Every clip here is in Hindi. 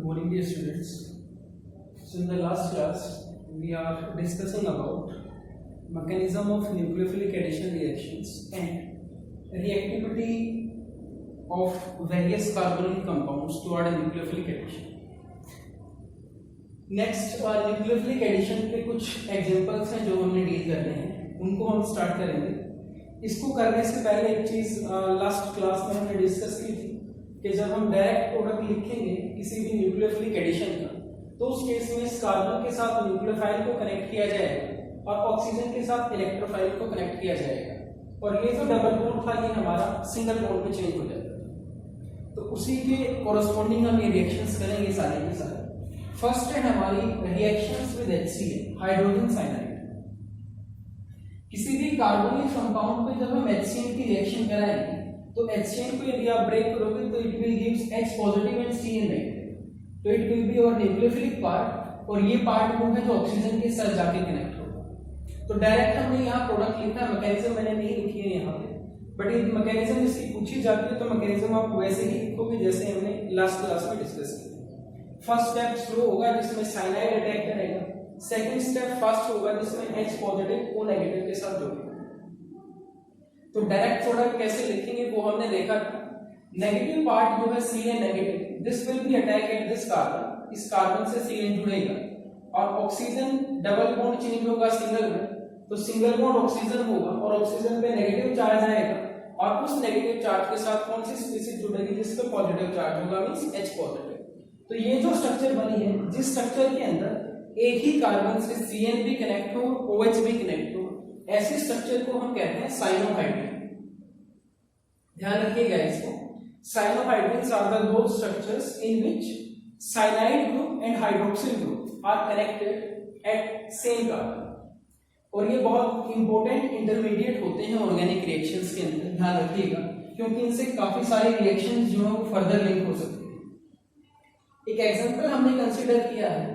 morning, dear students. So in the last class, we are discussing about mechanism of nucleophilic addition reactions and reactivity of various carbonyl compounds toward a nucleophilic addition. Next nucleophilic addition के कुछ एग्जांपल्स हैं जो हमने डील करने हैं, उनको हम स्टार्ट करेंगे। इसको करने से पहले एक चीज लास्ट क्लास में हमने डिस्कस की थी कि जब हम डायरेक्ट प्रोडक्ट लिखेंगे किसी भी न्यूक्लियोफिलिक एडिशन का, तो उस केस में इस कार्बन के साथ न्यूक्लियोफाइल को कनेक्ट किया जाएगा और ऑक्सीजन के साथ इलेक्ट्रोफाइल को कनेक्ट किया जाएगा, और ये जो डबल बॉन्ड था ये हमारा सिंगल बॉन्ड में चेंज हो जाएगा। तो उसी के कोरस्पॉन्डिंग हम ये रिएक्शंस करेंगे सारे के सारे। फर्स्ट है हमारी reactions with HCl, hydrogen cyanide. किसी भी कार्बोनिल कंपाउंड पे जब हम HCl की रिएक्शन कराएंगे तो HCl को यदि आप ब्रेक करोगे तो it will gives H positive and Cl negative, तो इट विल बी और न्यूक्लियोफिलिक पार्ट, और ये पार्ट वो है जो ऑक्सीजन के साथ जाके कनेक्ट होगा। तो डायरेक्ट हमने यहाँ प्रोडक्ट लिखा है, मैकेनिज्म मैंने नहीं लिखी है यहाँ पे, बट ये मैकेनिज्म इसकी पूछी जाती है तो मैकेनिज्म आप वैसे ही लिखोगे जैसे हमने लास्ट क्लास में डिस्कस किया। फर्स्ट स्टेप स्लो होगा जिसमें साइनाइड अटैक करेगा, सेकंड स्टेप फास्ट होगा जिसमें H पॉजिटिव O नेगेटिव के साथ जोड़ेगा। तो डायरेक्ट प्रोडक्ट कैसे लिखेंगे वो हमने देखा था। नेगेटिव पार्ट जो है Cl negative, this will be attack at this carbon, इस कार्बन से Cl जुड़ेगा और ऑक्सीजन डबल बॉन्ड चेंज होगा सिंगल में, तो सिंगल बॉन्ड ऑक्सीजन होगा और ऑक्सीजन पे नेगेटिव चार्ज आएगा और उस नेगेटिव चार्ज के साथ कौन सी स्पीशीज जुड़ेगी जिसका पॉजिटिव चार्ज होगा, मींस H पॉजिटिव। तो ये जो स्ट्रक्चर बनी है, जिस स्ट्रक्चर के अंदर एक ही कार्बन से Cn भी कनेक्ट हो, OH भी कनेक्ट हो, ऐसे स्ट्रक्चर को हम कहते हैं साइनोहाइड्रिन। ध्यान रखिएगा इसको। Cyanohydrins are the those structures in which cyanide group and hydroxyl group are connected at same carbon, और ये बहुत इंपॉर्टेंट इंटरमीडिएट होते हैं ऑर्गेनिक रिएक्शंस के अंदर। ध्यान रखिएगा क्योंकि इनसे काफी सारे रिएक्शंस जो है वो फर्दर लिंक हो सकते हैं। एक एग्जांपल हमने कंसीडर किया है,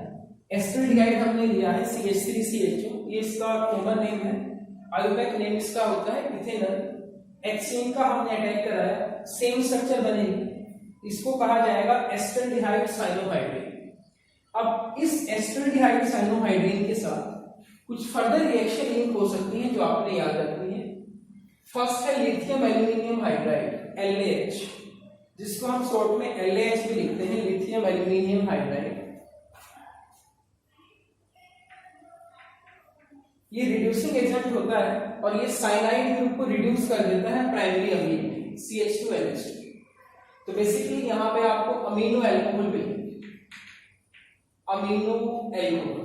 एस्टल्डिहाइड हमने लिया है CH3CHO, ये इसका कॉमन नेम है, आयोपैक नेम इसका होता है इथेनॉल। HCl का हमने अटैक कराया, सेम स्ट्रक्चर बनेगी, इसको कहा जाएगा एस्टल्डिहाइड साइनोहाइड्रिन। अब इस एस्टल्डिहाइड साइनोहाइड्रिन के साथ कुछ फर्दर रिएक्शन लिंक हो सकती हैं जो आपने याद रखनी है। फर्स्ट है लिथियम एल्यूमिनियम हाइड्राइड LaH, जिसको हम शॉर्ट में LaH भी लिखते हैं, लिथियम एल्यूमिनियम हाइड्राइड। ये रिड्यूसिंग एजेंट होता है और ये साइनाइड ग्रुप को रिड्यूस कर देता है प्राइमरी अमीन में, CH2NH2। तो बेसिकली यहाँ पे आपको अमीनो एल्कोहल मिलेगी, अमीनो एल्कोहल।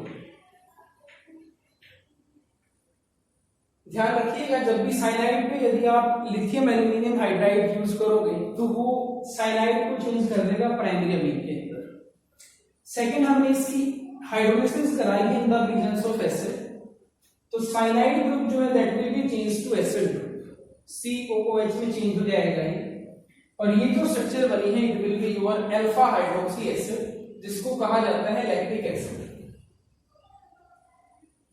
ध्यान रखिएगा जब भी साइनाइड पे यदि आप लिथियम एल्यूमिनियम हाइड्राइड यूज करोगे तो वो साइनाइड को चेंज कर देगा प्राइमरी अमीन के अंदर। सेकंड हमने इसकी हाइड्रोलिसिस कराई है in the presence of acid, तो साइनाइड ग्रुप जो है that will be change to acid group, COOH में चेंज हो जाएगा ये, और ये जो स्ट्रक्चर बनी है it will be your alpha hydroxy acid, जिसको कहा जाता है लैक्टिक एसिड।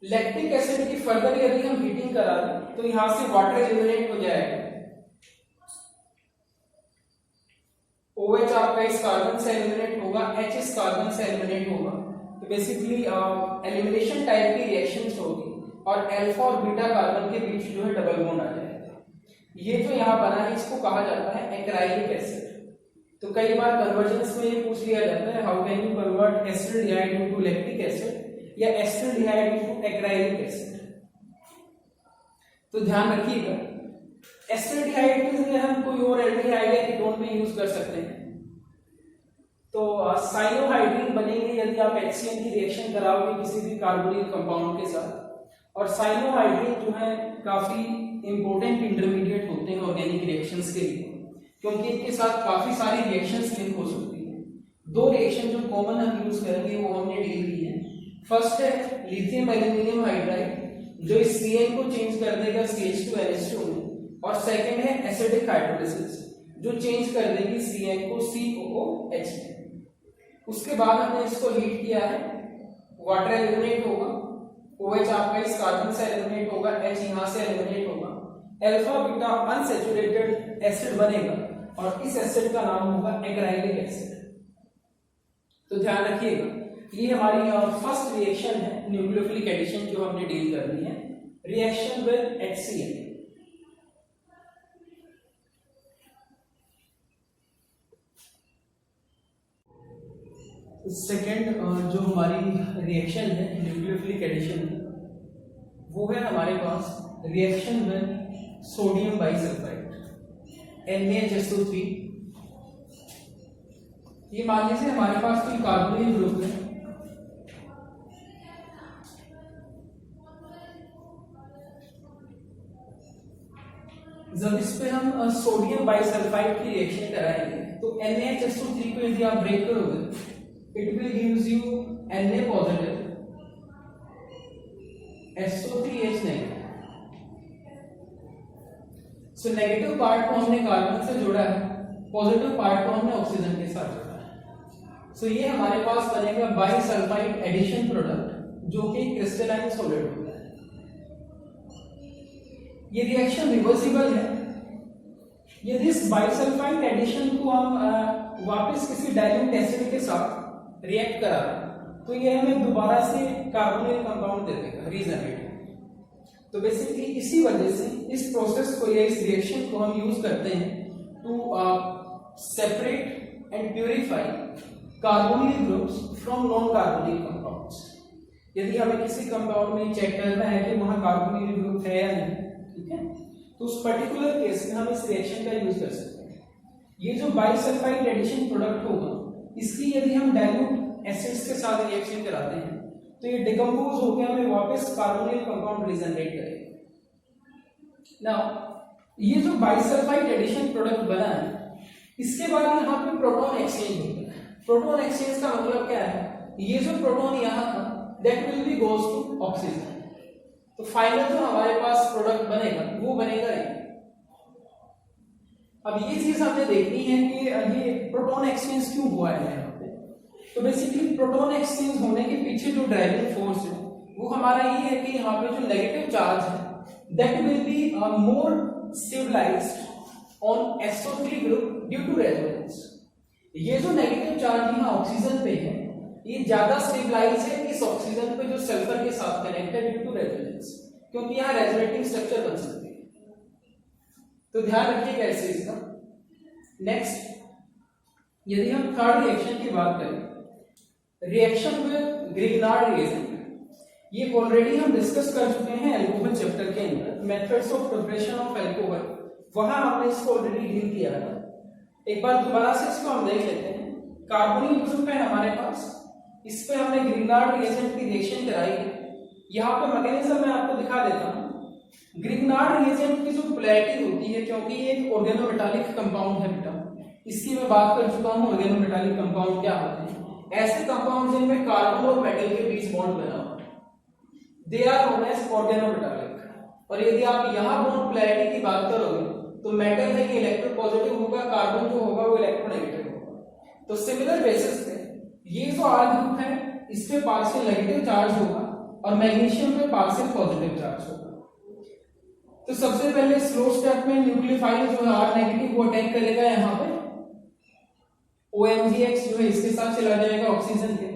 लैक्टिक एसिड की फर्दर यदि हम हीटिंग करा दें तो यहां से वाटर एलिमिनेट हो जाएगा, OH आपका इस कार्बन से एलिमिनेट होगा, H इस कार्बन से एलिमिनेट होगा। तो बेसिकली एलिमिनेशन टाइप की रिएक्शंस होगी और अल्फा और बीटा कार्बन के बीच जो है डबल बॉन्ड आ जाएगा। ये जो यहाँ बना है इसको कहा जाता है एक्राइलिक एसिड। तो कई बार कन्वर्जन्स में ये पूछ लिया जाता है, how can you convert acetaldehyde into lactic acid या एसिडिहाइड इनटू एक्राइलिक एसिड। तो ध्यान रखिएगा एसिडिहाइड की जगह हम कोई और एल्डिहाइड या कीटोन में यूज कर सकते हैं। तो साइनोहाइड्रिन बनेंगे यदि आप HCl की रिएक्शन कराओगे किसी भी कार्बोनिल कंपाउंड के साथ, और साइनोहाइड्रिन जो है काफी इंपॉर्टेंट इंटरमीडिएट होते हैं ऑर्गेनिक रिएक्शंस के लिए, क्योंकि इनके साथ काफी सारी रिएक्शंस लिंक हो सकती है। दो रिएक्शन जो कॉमन हम यूज करेंगे वो हमने डील की है। फर्स्ट है लिथियम एल्यूमिनियम हाइड्राइड जो इस Cl को चेंज कर देगा CH2NH2 में, और सेकंड है एसिडिक हाइड्रोलिसिस जो चेंज कर देगी Cl को COOH में। उसके बाद हमने इसको हीट किया है, वाटर एलिमिनेट होगा, OH आपका इस कार्बन से एलिमिनेट होगा, H यहां से एलिमिनेट होगा, अल्फा बीटा अनसैचुरेटेड एसिड बनेगा और इस एसिड का नाम होगा एक्राइलिक एसिड। तो ध्यान रखिएगा, ये हमारी फर्स्ट रिएक्शन है न्यूक्लियोफिलिक एडिशन जो हमने डील करनी है, रिएक्शन विद HCl। सेकेंड जो हमारी रिएक्शन है न्यूक्लियोफिलिक एडिशन, वो है हमारे पास reaction with sodium bisulphite NaHSO3। ये मान लीजिए हमारे पास कोई कार्बोनिल ग्रुप है, जब इस पे हम सोडियम बाइसल्फाइड की रिएक्शन कराएंगे तो NaHSO3 को यदि आप ब्रेक करोगे, it will gives you Na positive SO3H negative। So negative part को हमने कार्बन से जोड़ा है, पॉजिटिव पार्ट को हमने ऑक्सीजन के साथ जोड़ा है। सो ये हमारे पास बनेगा बाइसल्फाइड एडिशन प्रोडक्ट जो कि क्रिस्टलाइन सॉलिड होता है। ये रिएक्शन रिवर्सिबल है। यदि इस बाइसल्फाइड एडिशन को हम वापस किसी डाइल्यूट एसिड के साथ रिएक्ट करा तो ये हमें दोबारा से कार्बोनिल कंपाउंड दे देगा रीजनरेटिव। तो बेसिकली इसी वजह से इस प्रोसेस को या इस रिएक्शन को हम यूज करते हैं to separate and purify carbonyl groups from non carbonyl compounds. यदि हमें किसी कंपाउंड में चेक करना है कि वहां कार्बोनिल ग्रुप है या नहीं, ठीक है, तो उस पर्टिकुलर केस में हम इस रिएक्शन का यूज कर सकते हैं। ये जो बाइसल्फाइड एडिशन प्रोडक्ट होगा, इसकी यदि हम डाइल्यूट एसिड्स के साथ रिएक्शन कराते हैं तो ये डिकम्पोज होकर हमें वापस कार्बोनिल कंपाउंड रीजनरेट करेगा। नाउ ये जो बाइसल्फाइड एडिशन प्रोडक्ट बना है, इसके बाद यहाँ पे प्रोटॉन एक्सचेंज होता है। प्रोटॉन एक्सचेंज का मतलब क्या है, ये जो प्रोटॉन यहाँ था that will be goes to oxygen. तो फाइनल जो हमारे पास प्रोडक्ट बनेगा वो बनेगा ये। अब ये चीज हमने देखनी है कि ये प्रोटॉन एक्सचेंज क्यों हुआ है यहाँ पे। तो बेसिकली प्रोटॉन एक्सचेंज होने के पीछे जो ड्राइविंग फोर्स है वो हमारा ये है कि यहाँ पे जो नेगेटिव चार्ज है that will be more stabilised on SO3 group due to resonance. ये जो नेगेटिव चार्ज यहाँ ऑक्सीजन पे है ये ज्यादा स्टेबलाइज है इस ऑक्सीजन पे जो सल्फर के साथ कनेक्ट है ड्यू टू रेजोनेंस, क्योंकि यहाँ रेजोनेटिंग स्ट्रक्चर बन सकती है। तो ध्यान रखिएगा इस चीज का। नेक्स्ट यदि हम थर्ड रिएक्शन की बात करें, रिएक्शन विद ग्रिग्नार्ड रिएजेंट, ये ऑलरेडी हम डिस्कस कर चुके हैं अल्कोहल चैप्टर के अंदर, methods of preparation of alcohol, वहां हमने इसको ऑलरेडी डील किया था। एक बार दोबारा से इसको हम देख लेते हैं। कार्बोनिल ग्रुप है हमारे पास, इस पे हमने ग्रिग्नार्ड रिएजेंट की रिएक्शन कराई है। यहाँ पे मैकेनिज्म मैं आपको दिखा देता हूँ। ग्रिग्नार्ड रिएजेंट की जो पोलैरिटी होती है, क्योंकि ये एक ऑर्गेनोमेटालिक कंपाउंड है बेटा, इसकी मैं बात कर चुका हूँ ऑर्गेनोमेटालिक कंपाउंड क्या होते हैं। ऐसे कंपाउंड जिनमें कार्बन और मेटल के बीच बॉन्ड बना हो, they are known as organometallic. और यदि आप यहाँ बॉन्ड पोलैरिटी की बात करोगे तो मेटल है कि इलेक्ट्रोपॉजिटिव होगा, कार्बन जो होगा वो इलेक्ट्रोनेगेटिव होगा। तो सिमिलर बेसिस पे ये जो R ग्रुप है इस पे पार्शियल नेगेटिव चार्ज होगा और मैग्नीशियम पे पार्शियल पॉजिटिव चार्ज होगा। तो सबसे पहले स्लो स्टेप में न्यूक्लियोफाइल जो है R नेगेटिव वो अटैक करेगा यहाँ पे, OMgX जो है इसके साथ चला जाएगा ऑक्सीजन के,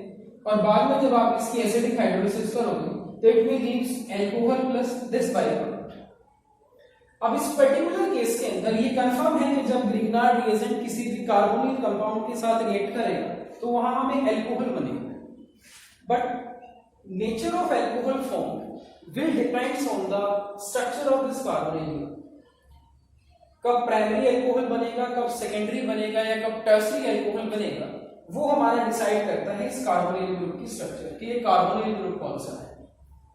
और बाद में जब आप इसकी एसिडिक हाइड्रोलिसिस करोगे तो it will gives alcohol plus this by product. अब इस पर्टिकुलर केस के अंदर ये कंफर्म है कि जब ग्रिग्नार्ड रिएजेंट किसी भी कार्बोनिल कंपाउंड के साथ रिएक्ट करेगा तो वहां हमें अल्कोहल बनेगा। But nature of alcohol form will depends on the structure of this carbonyl group. कब प्राइमरी अल्कोहल बनेगा, कब सेकेंडरी बनेगा या कब टर्शियरी अल्कोहल बनेगा, वो हमारा डिसाइड करता है इस कार्बोनिल ग्रुप की स्ट्रक्चर कि ये कार्बोनिल ग्रुप कौन सा है।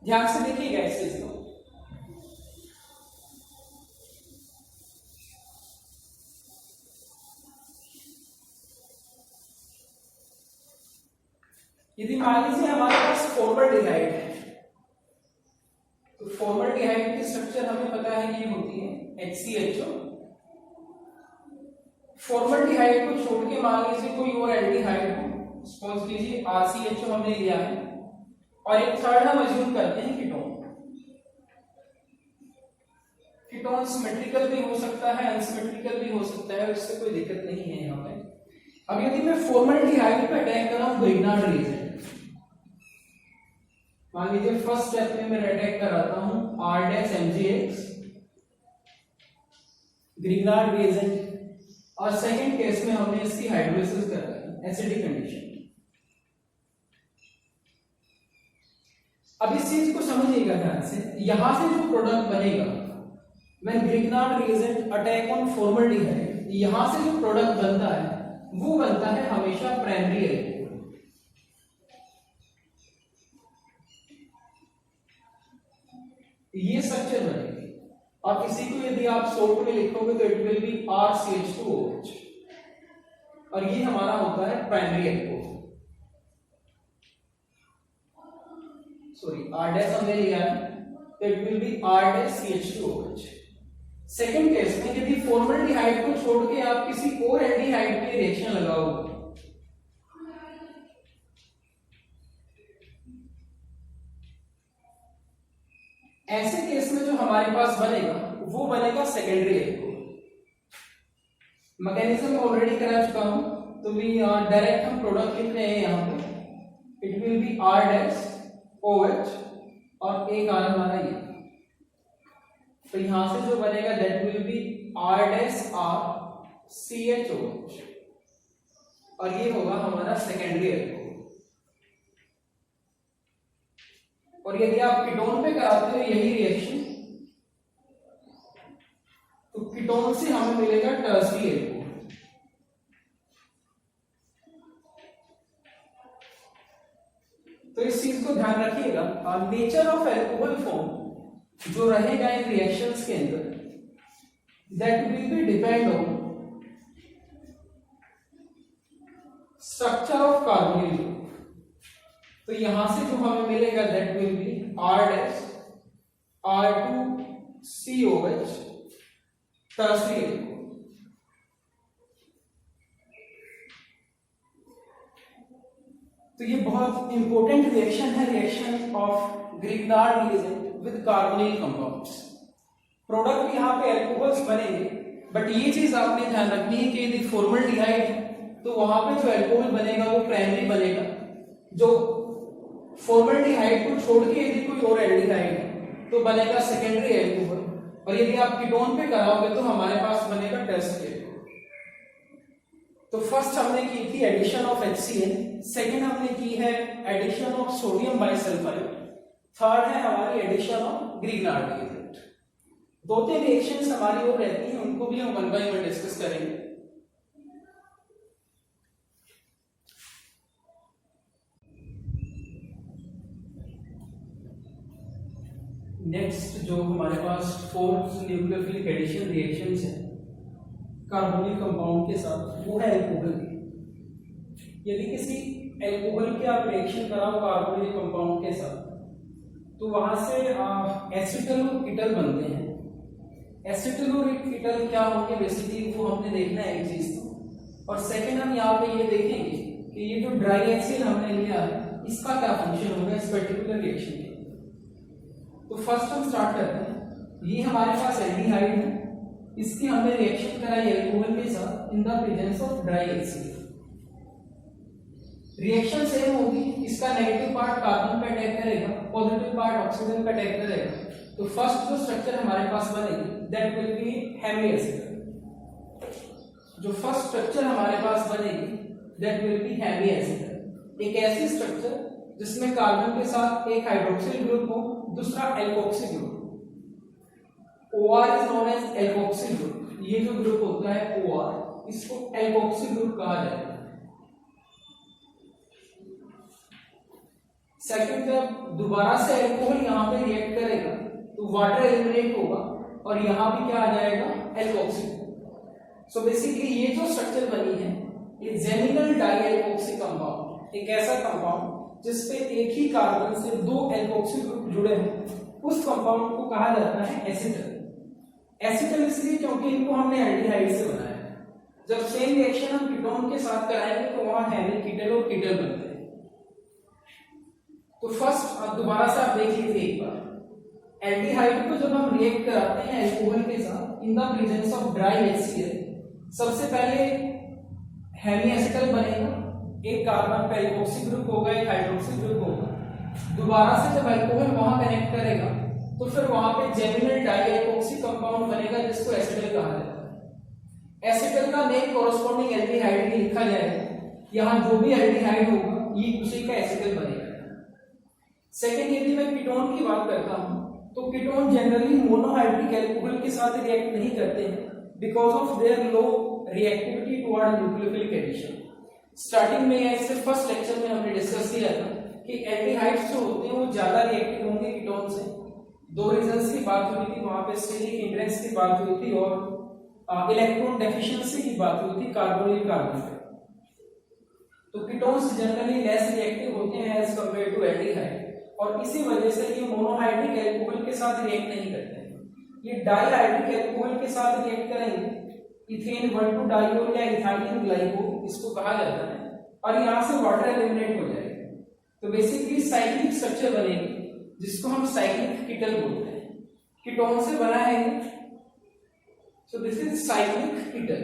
ध्यान से देखिएगा इस चीज को। यदि मान लीजिए हमारे पास फॉर्मल्डिहाइड है, तो फॉर्मल्डिहाइड की स्ट्रक्चर हमें पता है कि ये होती है HCHO। फॉर्मल्डिहाइड को छोड़ के मान लीजिए कोई और एल्डिहाइड हो, सपोज कीजिए RCHO हमने लिया है, और एक थर्ड हम अज्यूम करते हैं कीटोन। कीटोन सिमेट्रिकल भी हो सकता है, अनसिमेट्रिकल भी हो सकता है, इससे कोई दिक्कत नहीं है यहाँ पे। अब यदि मैं फॉर्मल्डिहाइड पे अटैक कर रहा हूं ग्रिग्नार्ड रिएजेंट, मान लीजिए फर्स्ट स्टेप में मैं अटैक कराता हूं R-MgX ग्रिग्नार्ड रिएजेंट, और सेकंड केस में हमने इसकी हाइड्रोलिसिस करा है एसिडिक कंडीशन। अब इस चीज को समझिएगा ध्यान से, यहां से जो प्रोडक्ट बनेगा when Grignard reagent attack on formaldehyde, यहां से जो प्रोडक्ट बनता है वो बनता है हमेशा प्राइमरी एल्कोहल। ये स्ट्रक्चर बनेगी, और इसी को यदि आप शॉर्ट में लिखोगे तो इट विल बी RCH2OH, और ये हमारा होता है प्राइमरी एल्कोहल। सॉरी R- हमने लिया है तो it will B R-CH2OH। Second case में यदि फॉर्मल्डिहाइड को छोड़ के आप किसी और एल्डिहाइड पे रिएक्शन लगाओगे, ऐसे केस में जो हमारे पास बनेगा वो बनेगा सेकेंडरी एल्कोहल। मैकेनिज्म ऑलरेडी करा चुका हूं, तो भी डायरेक्ट हम प्रोडक्ट लिख रहे हैं यहां पे, इट विल बी R-OH और एक आ हमारा ये, तो यहां से जो बनेगा दैट विल बी R-CHOH, और ये होगा हमारा सेकेंडरी एल्कोहल। और यदि आप कीटोन पे कराते हो यही रिएक्शन, तो कीटोन से हमें मिलेगा टर्सरी एल्कोहल। तो इस चीज को ध्यान रखिएगा, नेचर ऑफ एल्कोहल फॉर्म जो रहेगा इन रिएक्शंस के अंदर, that will B depend on structure of carbonyl group. तो यहां से जो हमें मिलेगा that will B R-R2COH tertiary alcohol. तो ये बहुत इंपॉर्टेंट रिएक्शन है, reaction of Grignard reagent with carbonyl compounds. Product यहां पे अल्कोहल्स बनेंगे, बट ये चीज आपने ध्यान रखनी है कि यदि फॉर्मल्डिहाइड है तो वहां पे जो अल्कोहल बनेगा वो प्राइमरी बनेगा, जो फॉर्मल्डिहाइड को छोड़ के यदि कोई और एल्डिहाइड है तो बनेगा सेकेंडरी एल्कोहल, और यदि आप कीटोन पे कराओगे तो हमारे पास बनेगा टर्सरी एल्कोहल। तो फर्स्ट हमने की थी एडिशन ऑफ HCl, सेकंड हमने की है addition of sodium bisulphite, third है हमारी एडिशन ऑफ ग्रिग्नार्ड रिएजेंट। दो तीन रिएक्शंस हमारी और रहती हैं, उनको भी हम वन बाय वन डिस्कस करेंगे। नेक्स्ट जो हमारे पास फोर्थ न्यूक्लियोफिलिक एडिशन रिएक्शंस है कार्बोनिल कंपाउंड के साथ, वो है एल्कोहल की। यदि किसी एल्कोहल की आप रिएक्शन कराओ कार्बोनिल कंपाउंड के साथ, तो वहां से एसिटल और कीटल बनते हैं। एसिटल और कीटल क्या होंगे बेसिकली वो हमने देखना है एक चीज तो, और सेकंड हम यहाँ पे ये देखेंगे कि ये जो ड्राई एक्सिल हमने लिया है इसका क्या फंक्शन होगा इस पर्टिकुलर रिएक्शन के। तो फर्स्ट हम स्टार्ट करते हैं, ये हमारे पास एल्डिहाइड है, इसकी हमने रिएक्शन कराई अल्कोहल के साथ in the presence of dry एक्सिल। रिएक्शन सेम होगी, इसका नेगेटिव पार्ट कार्बन पे अटैक करेगा, पॉजिटिव पार्ट ऑक्सीजन पे अटैक करेगा। तो फर्स्ट जो स्ट्रक्चर हमारे पास बनेगी that will be hemiacetal. जो फर्स्ट स्ट्रक्चर हमारे पास बनेगी that will be hemiacetal, एक ऐसी स्ट्रक्चर जिसमें कार्बन के साथ एक हाइड्रोक्सिल ग्रुप हो, दूसरा alkoxyl group. OR is known as alkoxyl group. ये जो ग्रुप होता है OR, इसको एल्कोक्सिल ग्रुप कहा जाएगा। सेकंड, जब दोबारा से अल्कोहल यहां पे रिएक्ट करेगा तो वाटर एलिमिनेट होगा और यहां भी क्या आ जाएगा एल्कोक्सिल। सो बेसिकली ये जो स्ट्रक्चर बनी है ये जेमिनल डाइएल्कोक्सिल कंपाउंड, एक ऐसा कंपाउंड जिसपे एक ही कार्बन से दो एल्कोक्सिल ग्रुप जुड़े हैं, उस कंपाउंड को कहा जाता है एसिटल। एसिटल इसलिए क्योंकि इनको हमने एल्डिहाइड से बनाया है। जब सेम रिएक्शन हम कीटोन के साथ कराएंगे तो वहां हेमी कीटल और कीटल बनते हैं। तो फर्स्ट आप दोबारा से आप देख लीजिए एक बार, एल्डिहाइड को जब हम रिएक्ट कराते हैं अल्कोहल के साथ in the presence of dry HCl, सबसे पहले हेमी एसिटल बनेगा, एक कार्बन का एल्कोक्सी ग्रुप होगा, एक हाइड्रोक्सी ग्रुप होगा। दोबारा से जब अल्कोहल वहां कनेक्ट करेगा तो फिर वहां पे जेमिनल डाई एल्कोक्सी कंपाउंड बनेगा जिसको एसिटल कहा जाता है। एसिटल का नेम कोरोस्पोंडिंग एल्डिहाइड में लिखा जाएगा, यहां जो भी एल्डिहाइड होगा ये उसी का एसिटल बनेगा। सेकेंड, यदि मैं कीटोन की बात करता हूं तो कीटोन जनरली मोनोहाइड्रिक अल्कोहल के साथ रिएक्ट नहीं करते हैं because of their low reactivity toward nucleophilic addition. Starting में इससे फर्स्ट लेक्चर में हमने डिस्कस किया था कि एल्डिहाइड्स जो होते हैं वो ज्यादा रिएक्टिव होंगे कीटोन से। दो रीजंस की बात हुई थी, वहां पे स्टेरिक हिंड्रेंस की बात हुई थी और इलेक्ट्रॉन डेफिशिएंसी की बात हुई थी कार्बोनिल कार्बन पे। तो कीटोन्स जनरली लेस रिएक्टिव होते हैं एज कंपेयर टू एल्डिहाइड और इसी वजह से ये मोनोहाइड्रिक अल्कोहल के साथ रिएक्ट नहीं करते हैं। ये डाइहाइड्रिक अल्कोहल के साथ रिएक्ट करेंगे, इथेन 1,2 डाइओल या इथाइलिन ग्लाइकोल इसको कहा जाता है, और यहां से वाटर एलिमिनेट हो जाएगा। तो बेसिकली साइक्लिक स्ट्रक्चर बनेगी जिसको हम साइक्लिक कीटल बोलते हैं। कीटोन से बना है, so this is cyclic ketal.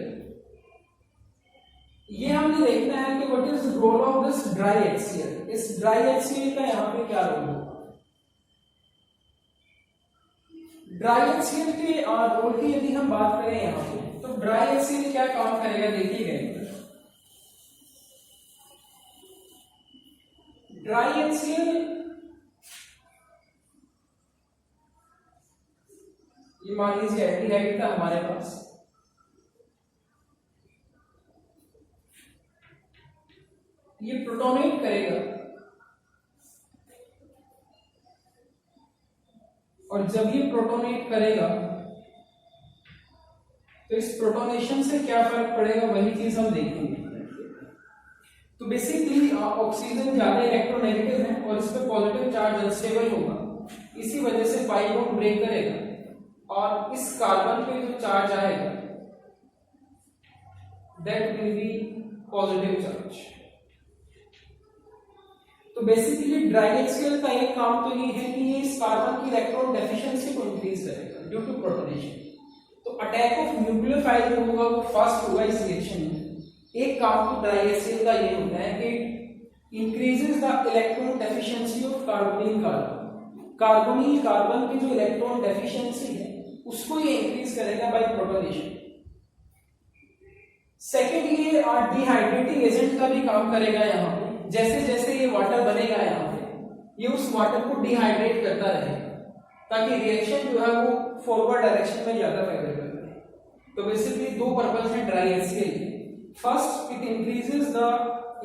ये हमने देखना है कि what is role of this dry HCl। इस ड्राई HCl का यहाँ पे क्या रोल होगा। ड्राई HCl के रोल की यदि हम बात करें यहाँ पे तो ड्राई HCl क्या काम करेगा देखिए। ड्राई HCl ये मान लीजिए एल्डिहाइड था हमारे पास, ये प्रोटोनेट करेगा और जब ये प्रोटोनेट करेगा तो इस प्रोटोनेशन से क्या फर्क पड़ेगा वही चीज हम देखेंगे। तो बेसिकली ऑक्सीजन ज्यादा इलेक्ट्रोनेगेटिव है और इस पे पॉजिटिव चार्ज अनस्टेबल होगा, इसी वजह से पाई बॉन्ड ब्रेक करेगा और इस कार्बन पे जो चार्ज आएगा that will B positive charge. तो बेसिकली ड्राई HCl का एक काम तो ये है कि ये इस कार्बन की इलेक्ट्रॉन डेफिशिएंसी को इंक्रीज करेगा ड्यू टू प्रोटोनेशन। तो अटैक ऑफ न्यूक्लियोफाइल जो होगा वो फास्ट होगा इस रिएक्शन में। एक काम तो ड्राई HCl का ये होता है कि increases the electron deficiency of carbonyl carbon. Carbonyl carbon की जो इलेक्ट्रॉन डेफिशिएंसी है उसको ये इंक्रीज करेगा बाय प्रोटोनेशन। सेकेंड, ये डिहाइड्रेटिंग एजेंट का भी काम करेगा यहाँ पे। जैसे जैसे ये वाटर बनेगा यहाँ पे ये उस वाटर को डिहाइड्रेट करता रहेगा ताकि रिएक्शन जो है वो फॉरवर्ड डायरेक्शन में ज्यादा फेवरेबल रहे। तो बेसिकली दो पर्पस है ड्राई HCl के। First, it increases the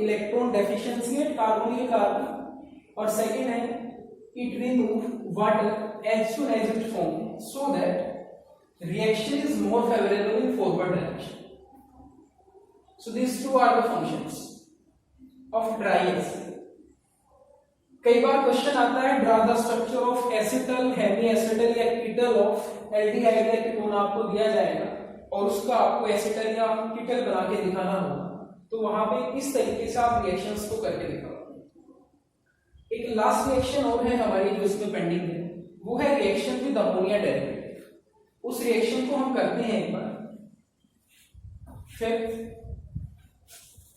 electron deficiency at carbonyl carbon और सेकेंड है it remove water as soon as it forms so that reaction is more favorable in forward direction. So these two are the functions of dry HCl. कई बार क्वेश्चन आता है draw the structure of acetal, hemiacetal या कीटल ऑफ एल्डिहाइड या कीटोन आपको दिया जाएगा और उसका आपको एसिटल या कीटल बना के दिखाना होगा। तो वहां पे इस तरीके से आप रिएक्शंस को करके दिखाओ। एक लास्ट रिएक्शन और है हमारी जो इसमें पेंडिंग है, वो है रिएक्शन विद अमोनिया डेरिवेटिव। उस रिएक्शन को हम करते हैं एक बार। फिर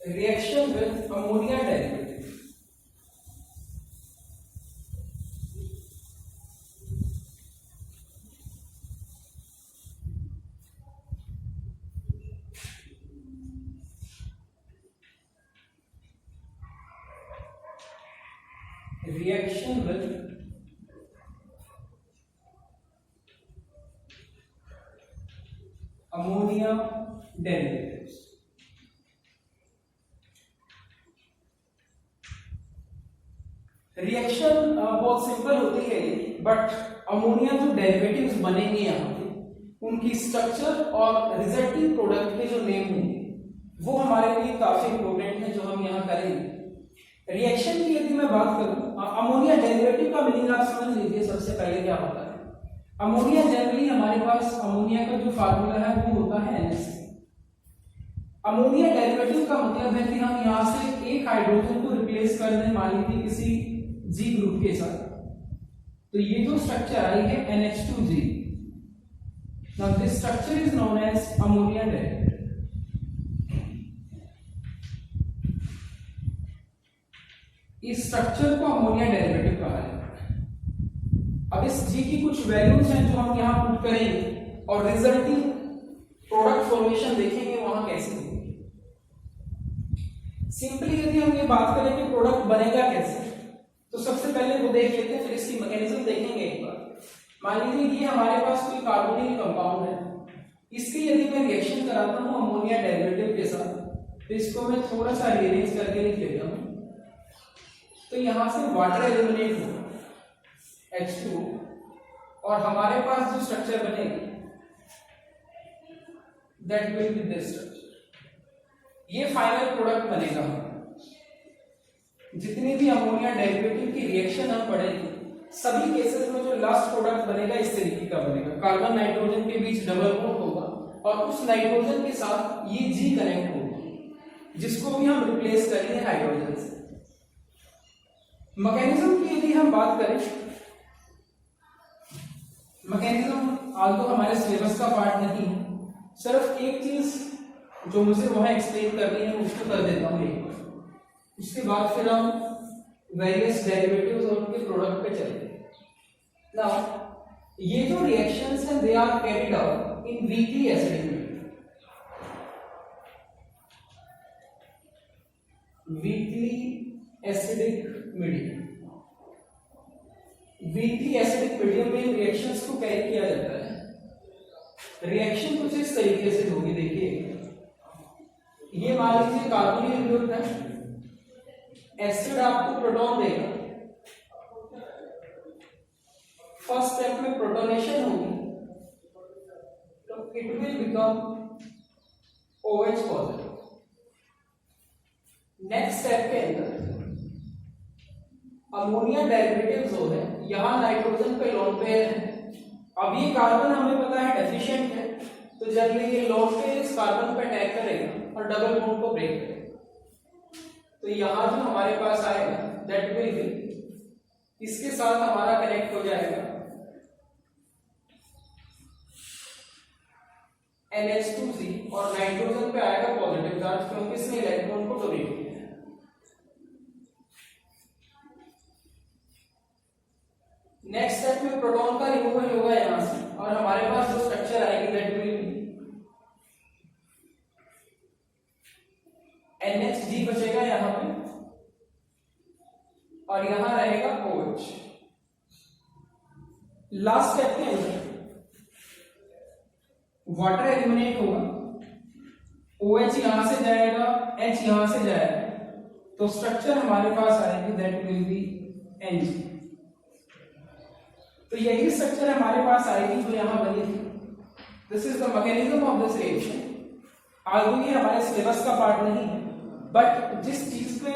reaction with ammonia derivative. Reaction with ammonia derivatives। Reaction बहुत सिंपल होती है बट अमोनिया जो डेरिवेटिव्स बनेंगे यहाँ पे उनकी स्ट्रक्चर और रिजल्टिंग प्रोडक्ट के जो नेम होंगे वो हमारे लिए काफी इंपॉर्टेंट है जो हम यहाँ करेंगे। रिएक्शन की यदि मैं बात करूं, अमोनिया डेरिवेटिव का मीनिंग आप समझ लीजिए। सबसे पहले क्या होता है, अमोनिया जनरली हमारे पास अमोनिया का जो फार्मूला है वो होता है NH3। अमोनिया डेरिवेटिव का मतलब है कि हम यहाँ से एक हाइड्रोजन को रिप्लेस कर दें मान लीजिए किसी G ग्रुप के साथ, तो ये जो स्ट्रक्चर आई है NH2G। Now this structure is known as ammonia derivative. इस स्ट्रक्चर को अमोनिया डेरिवेटिव कहा जाता है। अब इस जी की कुछ वैल्यूज हैं जो हम यहाँ पुट करेंगे और रिजल्टिंग प्रोडक्ट फॉर्मेशन देखेंगे वहां कैसे होगी। सिंपली यदि हम ये बात करें कि प्रोडक्ट बनेगा कैसे, तो सबसे पहले वो देख लेते हैं, फिर इसकी मैकेनिज्म देखेंगे एक बार। मान लीजिए ये हमारे पास कोई कार्बोनिल कंपाउंड है, इसकी यदि मैं रिएक्शन कराता हूँ अमोनिया डेरिवेटिव के साथ, तो इसको मैं थोड़ा सा रीअरेंज करके लिख लेता हूँ। तो यहां से वाटर एलिमिनेट होगा H2, और हमारे पास जो स्ट्रक्चर बनेगी that will B this structure. ये फाइनल प्रोडक्ट बनेगा। जितनी भी अमोनिया डेरिवेटिव की रिएक्शन हम पढ़ेंगे सभी केसेस में जो लास्ट प्रोडक्ट बनेगा इस तरीके का बनेगा। कार्बन नाइट्रोजन के बीच डबल बॉन्ड होगा और उस नाइट्रोजन के साथ ये जी कनेक्ट होगा, जिसको भी हम रिप्लेस करेंगे हाइड्रोजन से। मैकेनिज्म की यदि हम बात करें, मैकेनिज्म आज तो हमारे सिलेबस का पार्ट नहीं है, सिर्फ एक चीज जो मुझे वहां एक्सप्लेन करनी है उसको कर देता हूं एक बार। उसके बाद फिर हम वेरियस डेरिवेटिव्स और उनके प्रोडक्ट पे चलेंगे। नाउ ये जो रिएक्शंस हैं they are carried out in weakly acidic medium. Weakly acidic medium, weakly acidic medium में रिएक्शंस को कैरी किया जाता है। रिएक्शन कुछ इस तरीके से होगी, देखिए ये मान लीजिए कार्बोनिल ग्रुप है, एसिड आपको प्रोटॉन देगा, फर्स्ट स्टेप में प्रोटोनेशन होगी तो it will become OH positive. Next step के अंदर अमोनिया डेरिवेटिव जो है, यहां नाइट्रोजन पे लोन पेयर है। अब ये कार्बन हमें पता है डेफिशिएंट है, तो जब ये लोन पेयर इस कार्बन पे अटैक करेगा और डबल बॉन्ड को ब्रेक करेगा, तो यहां जो हमारे पास आएगा दैट विल बी, इसके साथ हमारा कनेक्ट हो जाएगा NH2C और नाइट्रोजन पे आएगा पॉजिटिव चार्ज, क्योंकि इसने इलेक्ट्रॉन को डोनेट किया है। नेक्स्ट स्टेप में प्रोटॉन का रिमूवल होगा यहां से, और हमारे पास जो स्ट्रक्चर आएगी दैट विल बी NHG बचेगा यहां पे, और यहां रहेगा OH। लास्ट स्टेप के अंदर वाटर एलिमिनेट होगा, OH यहां से जाएगा, H यहां से जाएगा, तो स्ट्रक्चर हमारे पास आएगी दैट विल बी Ng। तो यही स्ट्रक्चर हमारे पास आएगी जो यहां बनी थी। This is the mechanism of this reaction. आगे ये हमारे सिलेबस का पार्ट नहीं है, बट जिस चीज पे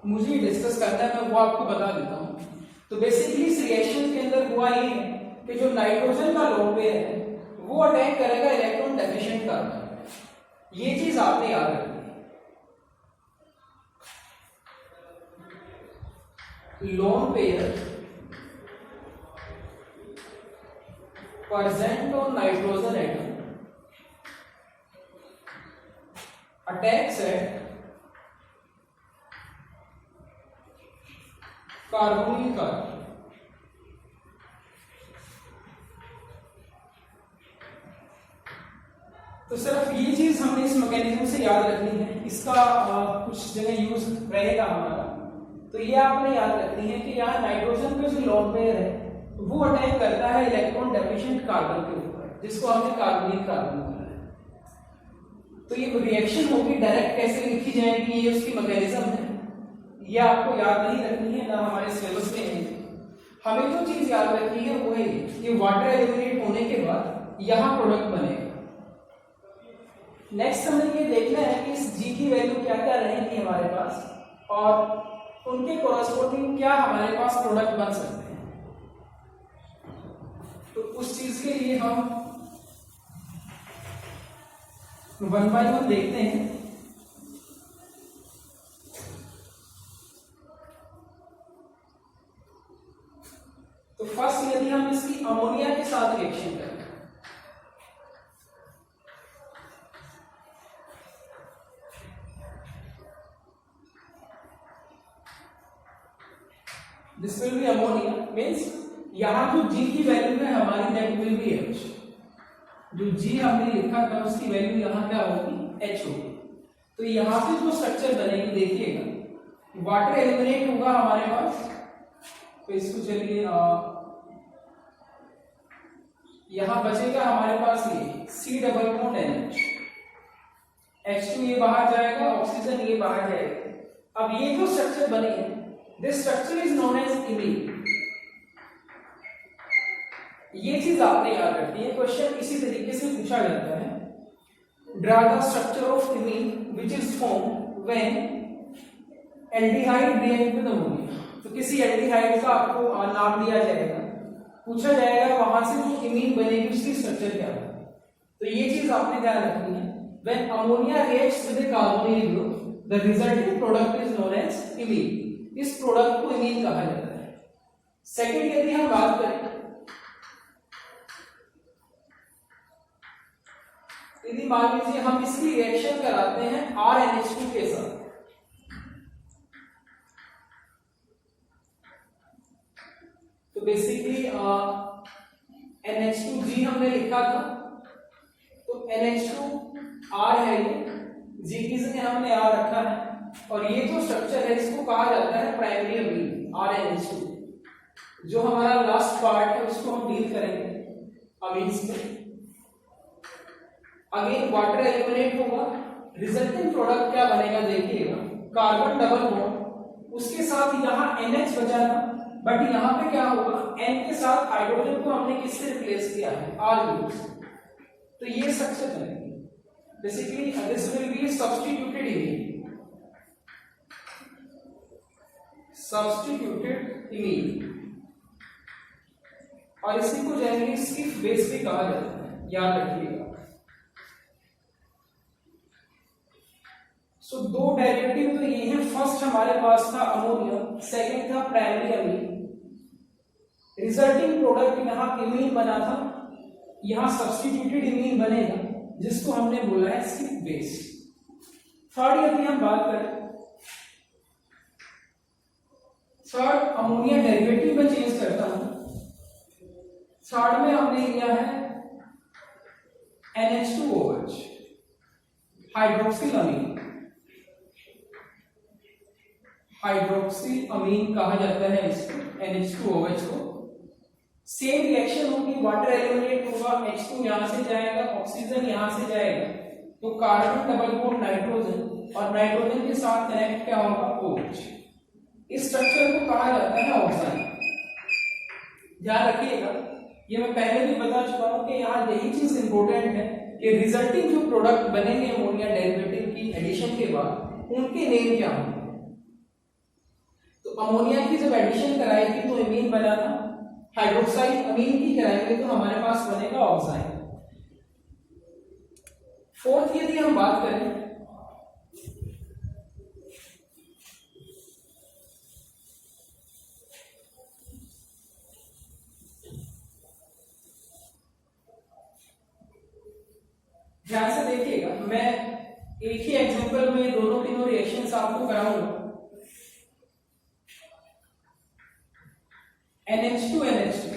मुझे डिस्कस करना है मैं वो आपको बता देता हूं। तो बेसिकली इस रिएक्शन के अंदर हुआ ये है कि जो नाइट्रोजन का लोन पेयर है वो अटैक करेगा इलेक्ट्रॉन डेफिशिएंट कार्बन। ये चीज आपने याद रखनी है। Lone pair present on nitrogen atom attacks at carbonyl carbon। तो सिर्फ ये चीज हमने इस मैकेनिज्म से याद रखनी है, इसका कुछ जगह यूज रहेगा हमारा। तो ये आपने याद रखनी है कि यहाँ नाइट्रोजन पे जो लोन पेयर है वो अटैक करता है इलेक्ट्रॉन डेफिशिएंट कार्बन के ऊपर, जिसको हमने कार्बोनिल कार्बन बोला है। तो ये रिएक्शन होगी डायरेक्ट कैसे लिखी जाएगी, ये उसकी मैकेनिज्म है, ये आपको याद नहीं रखनी है, ना हमारे सिलेबस में है। हमें जो चीज याद रखनी है वो है कि वाटर एलिमिनेट होने के बाद यहाँ प्रोडक्ट बनेगा। नेक्स्ट हमें ये देखना है कि इस जी की वैल्यू क्या क्या रहेगी हमारे पास, और उनके कोरस्पोंडिंग क्या हमारे पास प्रोडक्ट बन सकते हैं। तो उस चीज के लिए हम वन बाय वन देखते हैं। तो फर्स्ट यदि हम इसकी अमोनिया के साथ रिएक्शन करें, this will be ammonia, means यहाँ जो G की वैल्यू है हमारी दैट विल बी H। जो G हमने लिखा था उसकी वैल्यू यहाँ क्या होगी, H होगी। तो यहाँ से जो स्ट्रक्चर बनेगी देखिएगा, वाटर एलिमिनेट होगा हमारे पास, तो इसको चलिए यहाँ बचेगा हमारे पास ये C double bond NH, H2 ये बाहर जाएगा, ऑक्सीजन ये बाहर जाएगा। अब ये जो स्ट्रक्चर बने हैं, this structure is known as imine. ये चीज आपने याद रखनी है, क्वेश्चन इसी तरीके से पूछा जाता है। Draw the structure of imine which is formed when aldehyde react with ammonia. तो किसी एल्डिहाइड का आपको नाम दिया जाएगा, पूछा जाएगा वहां से जो इमीन बनेगी उसकी स्ट्रक्चर क्या है। तो ये चीज आपने ध्यान रखनी है। When ammonia reacts with a carbonyl group, the resulting product is known as imine. इस प्रोडक्ट को इमीन कहा जाता है। सेकंड यदि हम बात करें, यदि मान लीजिए हम इसकी रिएक्शन कराते हैं RNH2 के साथ, तो बेसिकली NH2G हमने लिखा था, तो NH2R है ये, G की जगह हमने R रखा है, और ये जो स्ट्रक्चर है इसको कहा जाता है प्राइमरी अमीन RNH2। जो हमारा लास्ट पार्ट है उसको हम डील करेंगे अमीन्स में। अगेन वाटर एलिमिनेट होगा, रिजल्टिंग प्रोडक्ट क्या बनेगा देखिएगा, कार्बन डबल बॉन्ड, उसके साथ यहाँ NH बचा था, बट यहाँ पे क्या होगा, N के साथ हाइड्रोजन को हमने किससे रिप्लेस किया है, R ग्रुप से। तो ये स्ट्रक्चर बनेगी। Basically this will be substituted imine, substituted imine, और इसी को जनरली स्किफ बेस भी कहा जाता है, याद रखिएगा। सो दो डेरिवेटिव तो ये हैं। फर्स्ट हमारे पास था अमोनिया, सेकंड था प्राइमरी अमीन। रिजल्टिंग प्रोडक्ट यहाँ इमीन बना था, यहाँ सब्स्टिट्यूटेड इमीन बनेगा जिसको हमने बोला है स्किप बेस। थर्ड यदि हम बात करें, थर्ड अमोनिया डेरिवेटिव में चेंज करता हूं। थर्ड में हमने लिया है NH2OH, हाइड्रोक्सिल अमीन। हाइड्रोक्सिल अमीन कहा जाता है इसको, NH2OH को। सेम रिएक्शन होगी, वाटर एलिमिनेट होगा, H2 यहां से जाएगा, ऑक्सीजन यहां से जाएगा, तो कार्बन डबल बॉन्ड नाइट्रोजन, और नाइट्रोजन के साथ कनेक्ट क्या होगा, OH। इस स्ट्रक्चर को कहा जाता है ऑक्साइड। ध्यान रखिएगा, ये मैं पहले भी बता चुका हूं कि यहाँ यही चीज इंपॉर्टेंट है कि रिजल्टिंग जो प्रोडक्ट बनेंगे अमोनिया डेरिवेटिव की एडिशन के बाद, उनके नेम क्या होंगे। तो अमोनिया की जब एडिशन कराएगी तो इमीन बना था, हाइड्रोक्साइड अमीन की कराएंगे तो हमारे पास बनेगा ऑक्साइड। फोर्थ यदि हम बात करें, ध्यान से देखिएगा, मैं एक ही एग्जांपल में दोनों तीनों रिएक्शंस आपको कराऊंगा। NH2 NH2,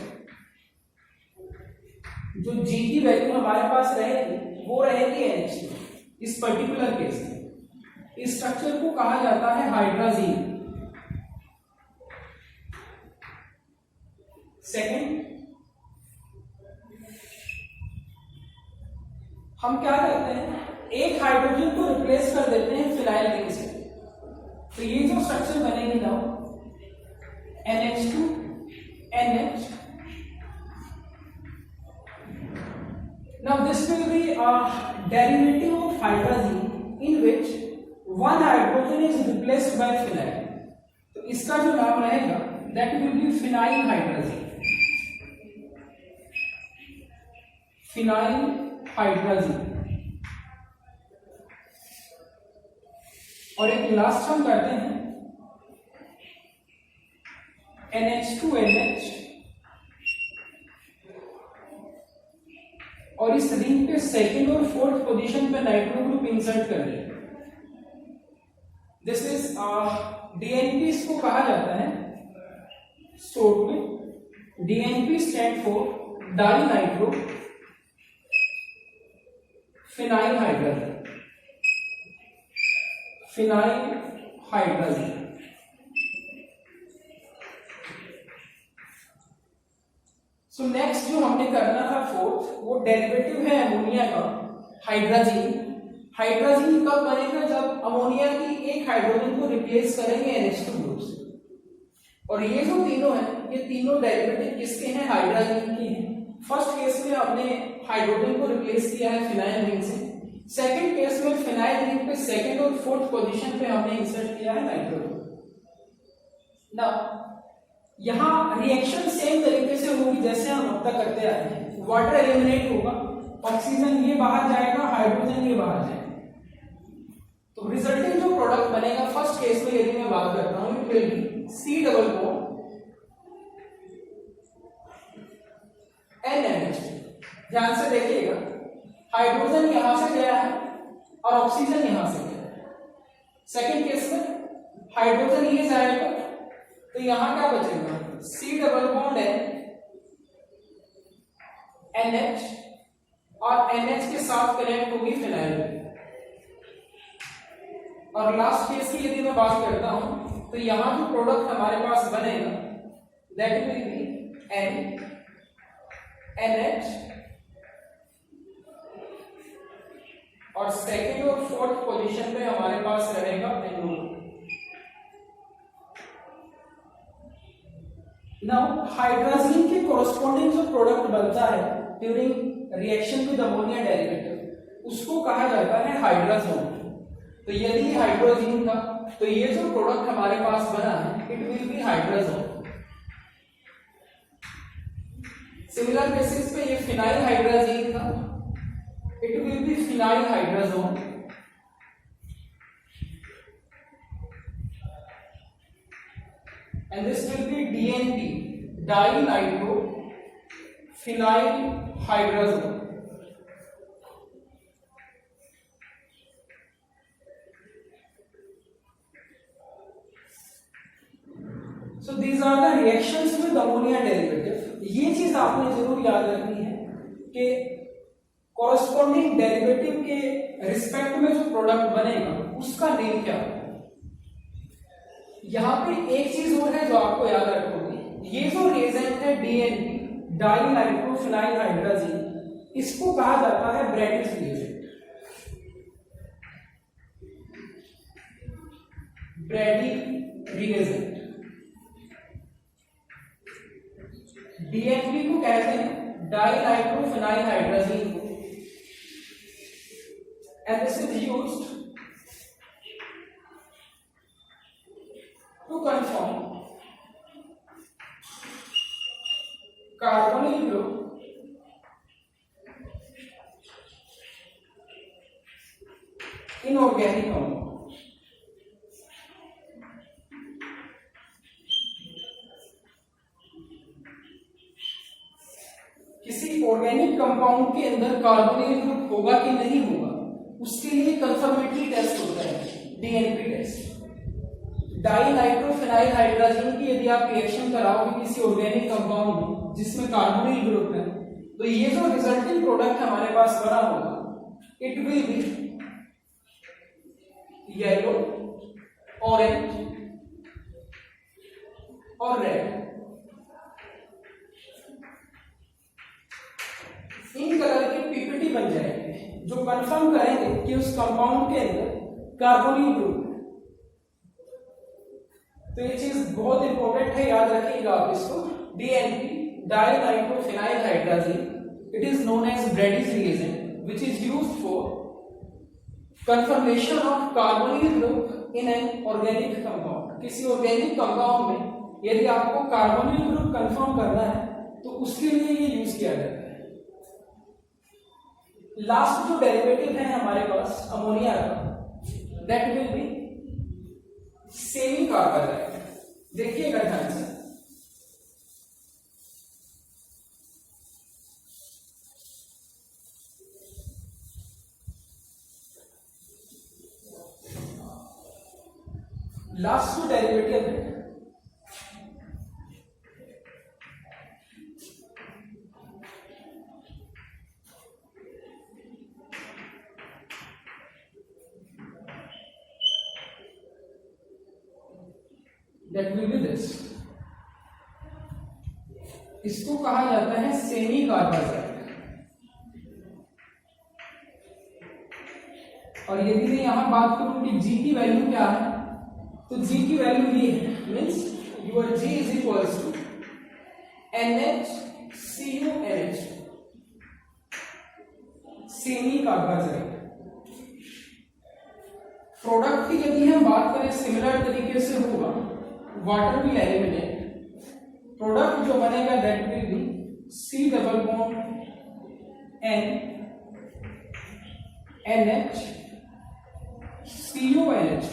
जो G की वैल्यू हमारे पास रहेगी वो रहेगी NH2 इस पर्टिकुलर केस में। इस स्ट्रक्चर को कहा जाता है हाइड्राजीन। सेकंड, हम क्या करते हैं, एक हाइड्रोजन को रिप्लेस कर देते हैं फिनाइल रिंग से, तो ये जो स्ट्रक्चर बनेगी ना NH2 NH। Now this will be a derivative of hydrazine in which one hydrogen is replaced by phenyl। तो इसका जो नाम रहेगा that will be phenyl hydrazine, phenyl hydrazine। और एक लास्ट हम करते हैं NH2 NH, और इस रिंग पे सेकंड और फोर्थ पोजीशन पे नाइट्रो ग्रुप इंसर्ट कर दें। दिस इज DNP इसको कहा जाता है, शॉर्ट में DNP stand for di nitro phenyl hydrazine, phenyl hydrazine. So next जो हमने करना था फोर्थ, वो डेरिवेटिव है अमोनिया का, हाइड्राजीन। हाइड्राजीन कब बनेगा? जब अमोनिया की एक हाइड्रोजन को रिप्लेस करेंगे NH2 ग्रुप से। और ये जो तीनों हैं, ये तीनों डेरिवेटिव किसके हैं? हाइड्राजीन के हैं। फर्स्ट केस में हमने हाइड्रोजन को रिप्लेस किया है फिनाइल रिंग से, सेकंड केस में फिनाइल रिंग पे सेकंड और फोर्थ पोजीशन पे हमने इंसर्ट किया है नाइट्रोजन। ना यहाँ रिएक्शन सेम तरीके से होगी जैसे हम अब तक करते आए हैं। वाटर एलिमिनेट होगा, ऑक्सीजन ये बाहर जाएगा, हाइड्रोजन ये बाहर जाएगा। तो रिजल्टिंग जो प्रोडक्ट बनेगा फर्स्ट केस में यदि मैं बात करता हूं, it will be C double bond NH2। ध्यान से देखिएगा, हाइड्रोजन यहां से गया है और ऑक्सीजन यहां से गया है। सेकंड केस में हाइड्रोजन ये जाएगा, तो यहां क्या बचेगा? C डबल बॉन्ड NH और NH के साथ कनेक्ट होगी फिनाइल। और लास्ट केस की यदि मैं बात करता हूं, तो यहां जो प्रोडक्ट हमारे पास बनेगा दैट विल बी NH और सेकंड और फोर्थ पोजीशन पे हमारे पास रहेगा NO। नाउ हाइड्राजीन के कोरस्पॉन्डिंग जो प्रोडक्ट बनता है during reaction with ammonia derivative, उसको कहा जाता है हाइड्राजोन। तो यदि हाइड्रोजीन था, तो ये जो प्रोडक्ट हमारे पास बना है it will B hydrazone. Similar basis पे ये फिनाइल हाइड्राजीन था, it will B phenyl hydrazone. And this will be DNP, dinitro phenyl hydrazone. So these are the reactions with ammonia derivative। ये चीज आपने जरूर याद रखनी है कि कॉरस्पॉन्डिंग डेरिवेटिव के रिस्पेक्ट में जो प्रोडक्ट बनेगा उसका नेम क्या होगा। यहाँ पे एक चीज और है जो आपको याद रखोगे, ये जो रिएजेंट है DNP डाइनाइट्रोफिनाइल हाइड्राजीन, इसको कहा जाता है ब्रैडिस रिएजेंट। Brady reagent. DNP को कहते हैं डाइनाइट्रोफिनाइल हाइड्राजीन को, and this is used to conform carbonyl group in organic compound। किसी ऑर्गेनिक कंपाउंड के अंदर कार्बोनिल ग्रुप होगा कि नहीं होगा, उसके लिए कंफर्मेटरी टेस्ट होता है, DNP टेस्ट। डाइनाइट्रोफिनाइल हाइड्राजीन की यदि आप रिएक्शन कराओगे किसी ऑर्गेनिक कंपाउंड में जिसमें कार्बोनिल ग्रुप है, तो ये जो रिजल्टिंग प्रोडक्ट हमारे पास बना होगा it will B yellow, orange और रेड। इन कलर के पीपीटी बन जाएंगे जो कंफर्म करेंगे कि उस कंपाउंड के अंदर कार्बोनिल ग्रुप। तो ये चीज बहुत इंपॉर्टेंट है, याद रखिएगा आप इसको। DNP dinitrophenyl hydrazine, it is known as Brady's reagent which is used for confirmation of carbonyl group in an organic compound. किसी ऑर्गेनिक कंपाउंड में यदि आपको कार्बोनिल ग्रुप कंफर्म करना है तो उसके लिए ये यूज किया जाता है। लास्ट जो डेरिवेटिव है हमारे पास अमोनिया का, that will be semi carbonyl. देखिएगा ध्यान से, लास्ट जो डेरिवेटिव है दैट विल बी दिस। इसको कहा जाता है सेमी कार्बाजाइड। और यदि मैं यहां बात करूं कि G की वैल्यू क्या है, तो G की वैल्यू ये है, means your G is equals to NHCuNH, semicarbazide. Product की यदि हम बात करें सिमिलर तरीके से होगा, वाटर विल एलिमिनेट, प्रोडक्ट जो बनेगा that will be C double bond N NH CuNH,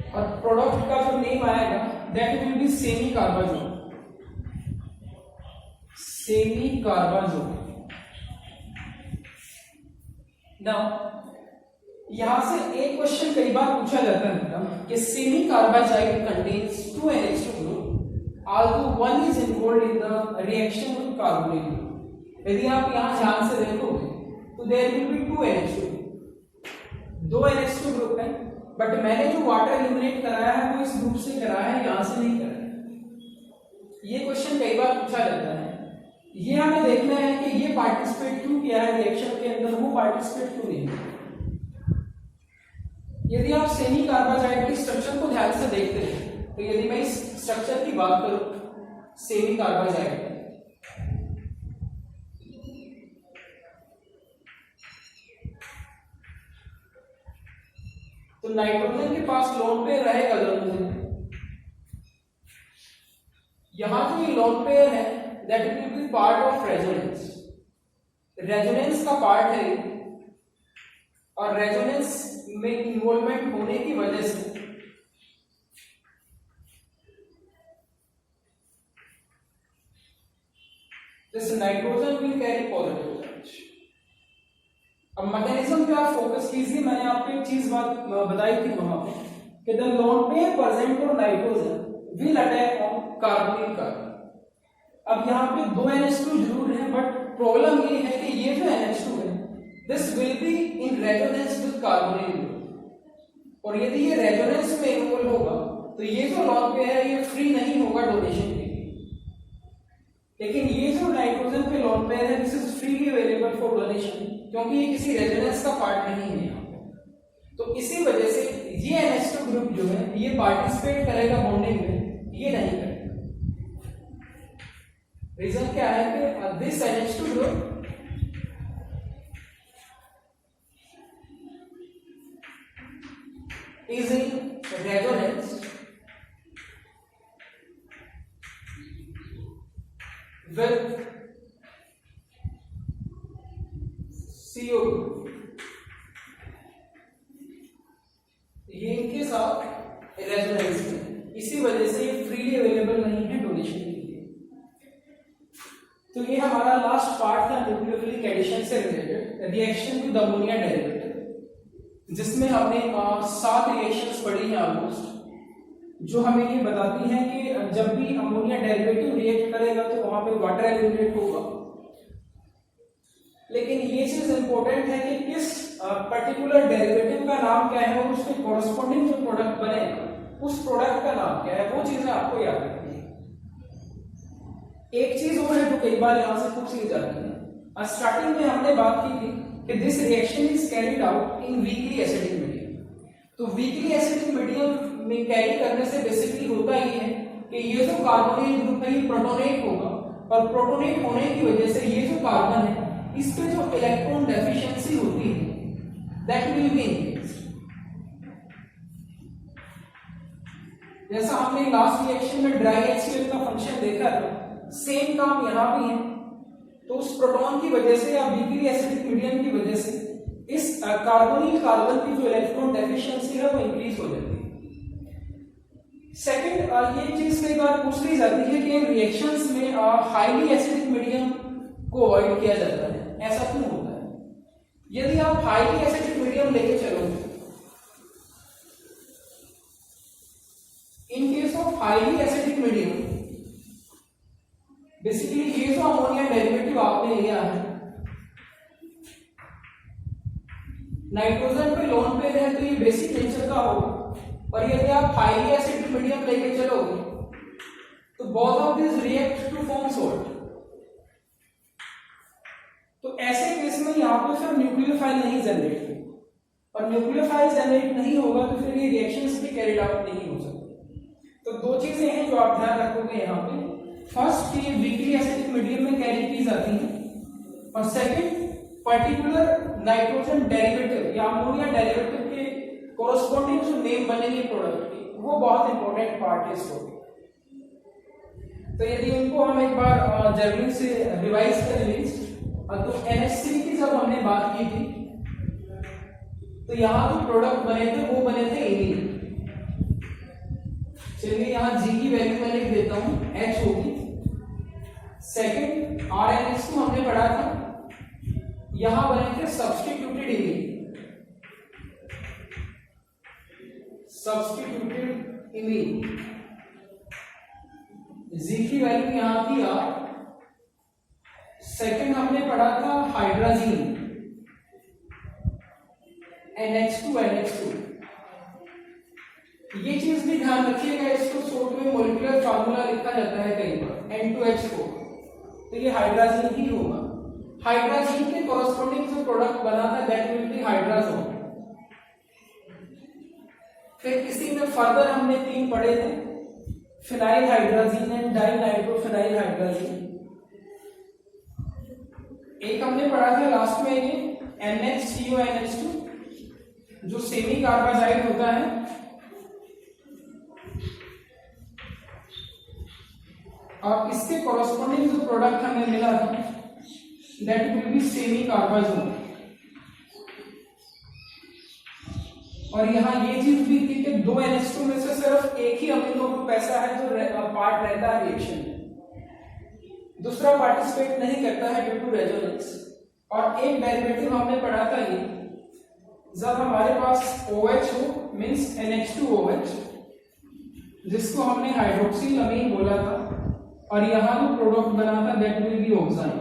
और प्रोडक्ट का जो नेम आएगा that will be semi carbazole, semi carbazole. Now यहां से एक क्वेश्चन कई बार पूछा जाता है कि semi carbazide contains 2NH2 group although one is involved in the reaction with carbonyl group। यदि आप यहां ध्यान से देखोगे तो there will be 2NH2, दो NH2 ग्रुप है, बट मैंने जो वाटर एलिमिनेट कराया है वो इस ग्रुप से कराया है, यहां से नहीं कराया। ये क्वेश्चन कई बार पूछा जाता है। ये हमें देखना है कि ये पार्टिसिपेट क्यों किया है रिएक्शन के अंदर, वो पार्टिसिपेट क्यों नहीं। यदि आप सेमी कार्बाजाइड के स्ट्रक्चर को ध्यान से देखते हैं, तो यदि मैं इस स्ट्रक्चर की बात करूं सेमी कार्बाजाइड, तो नाइट्रोजन के पास लोन पेयर रहेगा दोनों में। यहां जो ये लोन पेयर है that will B part of resonance, resonance का पार्ट है, और रेजोनेंस में इन्वॉल्वमेंट होने की वजह से this nitrogen will carry positive charge. अब मैकेनिज्म पे आप फोकस कीजिए, मैंने आपको एक चीज बात बताई थी वहां पे कि the lone pair present for nitrogen will attack on carbonyl carbon. अब यहाँ पे दो NH2 जरूर है, बट प्रॉब्लम ये है कि ये जो NH2 है this will be in resonance with carbonyl group, और यदि ये रेजोनेंस में इन्वॉल्व होगा तो ये जो लोन पेयर है ये फ्री नहीं होगा डोनेशन के लिए। लेकिन ये जो नाइट्रोजन पे लोन पेयर है this is freely available for donation, क्योंकि ये किसी रेजोनेंस का पार्ट नहीं है। तो इसी वजह से ये NH2 ग्रुप जो है ये पार्टिसिपेट करेगा बॉन्डिंग में, ये नहीं करेगा। रीजन क्या है कि this NH2 group is in resonance with CO, ये इनके साथ रेजोनेंस में, इसी वजह से ये फ्रीली अवेलेबल नहीं है डोनेशन के लिए। तो ये हमारा लास्ट पार्ट था न्यूक्लियोफिलिक एडिशन से related, reaction with ammonia derivative, जिसमें हमने 7 रिएक्शंस पढ़ी हैं ऑलमोस्ट, जो हमें ये बताती हैं कि जब भी अमोनिया डेरिवेटिव रिएक्ट करेगा तो वहां पे वाटर एलिमिनेट होगा। लेकिन ये चीज इंपॉर्टेंट है कि किस पर्टिकुलर डेरिवेटिव का नाम क्या है और उसके कॉरस्पॉन्डिंग जो प्रोडक्ट बनेगा उस प्रोडक्ट का नाम क्या है, वो चीजें आपको याद रखनी है। एक चीज और है जो कई बार यहां से पूछ ली जाती है, स्टार्टिंग में हमने बात की थी कि this reaction is carried out in weakly acidic medium. तो वीकली एसिडिक मीडियम में कैरी करने से बेसिकली होता ये है कि ये जो कार्बोनिल ग्रुप है ये प्रोटोनेट होगा, और प्रोटोनेट होने की वजह से ये जो कार्बन है इस पे जो इलेक्ट्रॉन डेफिशिएंसी होती है दैट विल बी इंक्रीज्ड। जैसा हमने लास्ट रिएक्शन में ड्राई HCl का फंक्शन देखा था, सेम काम यहां भी है। तो उस प्रोटॉन की वजह से या वीकली एसिडिक मीडियम की वजह से इस कार्बोनिल कार्बन की जो इलेक्ट्रॉन डेफिशिएंसी है वो इंक्रीज हो जाती है। सेकंड, ये चीज कई बार पूछ ली जाती है कि इन रिएक्शंस में हाईली एसिडिक मीडियम को अवॉइड किया जाता है, ऐसा क्यों होता है? यदि आप हाईली एसिडिक मीडियम लेके चलोगे, in case of highly acidic medium basically ये जो अमोनिया डेरिवेटिव आपने लिया है, नाइट्रोजन पे लोन पेयर है तो ये बेसिक नेचर का होगा, और यदि आप हाईली एसिडिक मीडियम लेके चलोगे तो both of this react to form salt. तो ऐसे केस में यहाँ पे फिर न्यूक्लियोफाइल नहीं जनरेट होगी, और न्यूक्लियोफाइल जनरेट नहीं होगा तो फिर ये रिएक्शंस भी कैरिड आउट नहीं हो सकती। तो दो चीजें हैं जो आप ध्यान रखोगे यहाँ पे, फर्स्ट कि वीकली एसिडिक मीडियम में कैरी की जाती है, और सेकंड पर्टिकुलर नाइट्रोजन डेरिवेटिव या अमोनिया डेरिवेटिव के कोरोस्पोंडिंग जो नेम बनेंगे प्रोडक्ट के, वो बहुत इंपॉर्टेंट पार्ट है स्टोरी। तो यदि उनको हम एक बार जर्मनी से रिवाइज कर लें, तो NH3 की जब हमने बात की थी तो यहाँ जो प्रोडक्ट बने थे वो बने थे एमीन। चलिए यहाँ G की वैल्यू मैं लिख देता हूँ, H होगी। सेकंड RNH2 हमने पढ़ा था, यहाँ बने थे substituted amine, substituted amine. G की वैल्यू यहाँ थी R। सेकंड हमने पढ़ा था हाइड्राजीन, NH2। ये चीज भी ध्यान रखिएगा, इसको शॉर्ट में मॉलिक्यूलर फार्मूला लिखा जाता है कई बार N2H4, तो ये हाइड्राजीन ही होगा। हाइड्राजीन के कोरोस्पोंडिंग जो प्रोडक्ट बना था दैट विल बी हाइड्राजोन। फिर इसी में फर्दर हमने 3 पढ़े थे, phenyl hydrazine and dinitrophenyl hydrazine. एक हमने पढ़ा था लास्ट में ये NHCONH2 जो सेमी कार्बाजाइड होता है, और इसके कोरोस्पोंडिंग जो प्रोडक्ट हमें मिला था दैट विल बी सेमी कार्बाजोन। और यहाँ ये चीज भी थी कि 2 NH2 में से सिर्फ एक ही अमीनो ग्रुप ऐसा है जो पार्ट रहता है रिएक्शन में, दूसरा पार्टिसिपेट नहीं करता है ड्यू टू रेजोनेंस। और एक डेरिवेटिव हमने पढ़ा था ये, जब हमारे पास OH हो मींस NH2OH, जिसको हमने हाइड्रोक्सिल अमीन बोला था, और यहाँ जो प्रोडक्ट बना था दैट विल बी ऑक्साइन।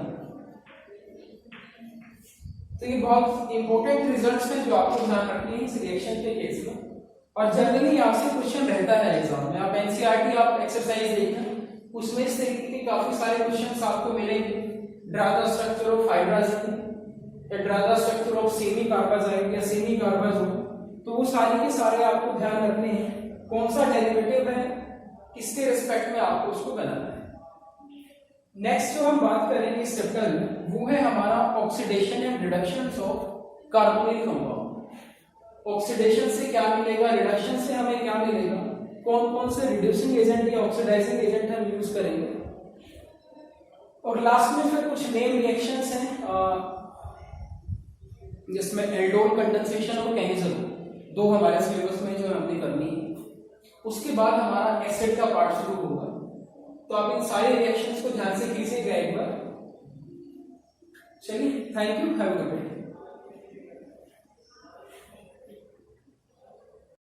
तो ये बहुत इंपॉर्टेंट रिजल्ट्स हैं जो आपको ध्यान रखनी है इस रिएक्शन के केस में, और जनरली आपसे क्वेश्चन रहता है एग्जाम में। आप NCERT आप एक्सरसाइज देखना, उसमें इस तरीके के काफी सारे क्वेश्चंस आपको मिलेंगे। Draw the structure of hydrazine या draw the structure of semi carbazide या सेमी कार्बाजोन, तो वो सारे के सारे आपको ध्यान रखने हैं, कौन सा डेरिवेटिव है, किसके रिस्पेक्ट में आपको उसको बनाना है। नेक्स्ट जो हम बात करेंगे इस चैप्टर में वो है हमारा oxidation and reduction of carbonyl compound. Oxidation से क्या मिलेगा, रिडक्शन से हमें क्या मिलेगा, कौन कौन से रिड्यूसिंग एजेंट या ऑक्सीडाइजिंग एजेंट हम यूज करेंगे, और लास्ट में फिर कुछ नेम रिएक्शंस हैं जिसमें एल्डोल कंडेंसेशन और केमिकल, 2 हमारे सिलेबस में जो हमने करनी है। उसके बाद हमारा एसिड का पार्ट शुरू होगा, तो आप इन सारे रिएक्शंस को ध्यान से कीजिएगा एक बार। चलिए, thank you, have a good day.